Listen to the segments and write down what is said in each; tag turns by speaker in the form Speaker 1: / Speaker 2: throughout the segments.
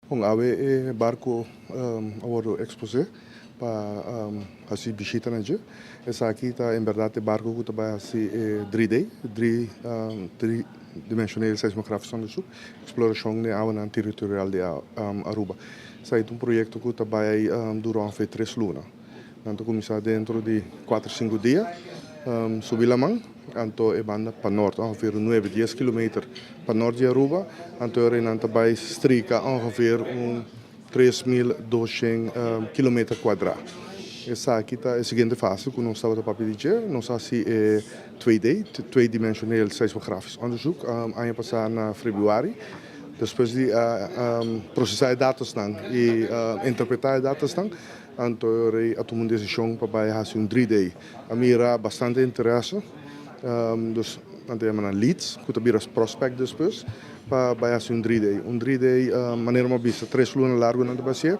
Speaker 1: Com a barco agora exposé para assim visita na dia. Essa aqui tá em verdade barco que vai assim 3D, 3 dimensional seismografische onderzoek, exploração de água na territorial de Aruba. Esse é um projeto que vai durar ongeveer 3 lunas. Então começar dentro de 4, 5 dias, subir a mão, então é banda para norte, ongeveer 9, 10 kilometer para norte de Aruba, então é vai strica ongeveer 3.200 km quadrados. Essa aqui é a seguinte fase que nós estamos a dizer, nós assim 2D, 2-dimensional seismografische onderzoek, ano passado na februário. Depois de processar dados e interpretar dados, então eu tomei uma decisão para fazer 3D. A mira bastante interesse, dus dan hebben we leads, que também prospect depois, para fazer 3D. 3D, maneira mais vista, 3 lunas largo na base.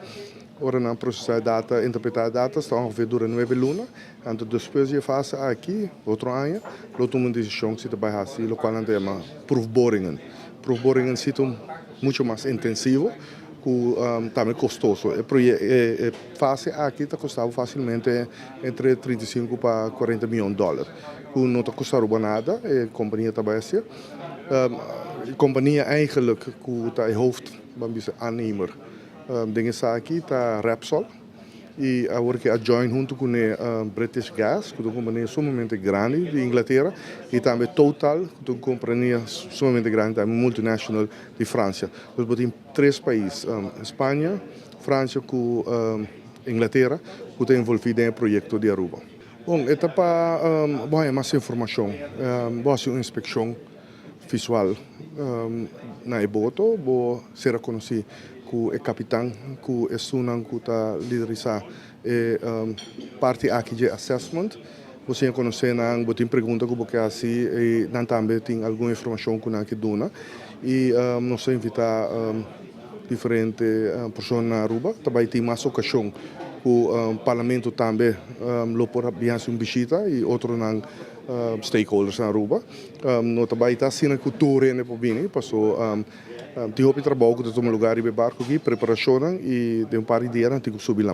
Speaker 1: Ora não processar data, interpretar dados, está ongeveer dura 9 lunas. Então depois de fase aqui, outro ano, eu tomei uma decisão que se vai fazer, o qual não tem proefboringen. Proefboringen são muito mais intensivo, que também custoso. A fase aqui está custando facilmente entre 35 para 40 milhões de dólares. Que não está custando nada, a companhia trabalha assim. A companhia eigenlijk, que está hoofd, aannemer. Dingen aqui está Repsol e agora que a join junto com a British Gas, que é uma companhia sumamente grande de Inglaterra, e também Total, que é uma companhia sumamente grande, também multinacional de França. Então, temos 3 países, Espanha, França e Inglaterra, que estão envolvidos no projeto de Aruba. Bom, é para mais informação, boa inspeção visual na boto, vou ser conhecido que é capitão, que é Sunan, que está liderizando a parte aqui de assessment. Você conhece, não tem pergunta que você assim e não também tem alguma informação que não que dona e nós invitar diferentes pessoas na Aruba. Também tem mais ocasião que o parlamento também lo pode fazer uma visita e outros não stakeholders na Aruba. Nós também está sendo que tudo é para passou tem outro trabalho que tomar lugar em barco aqui, preparação e de um par de dias não tem que subir lá.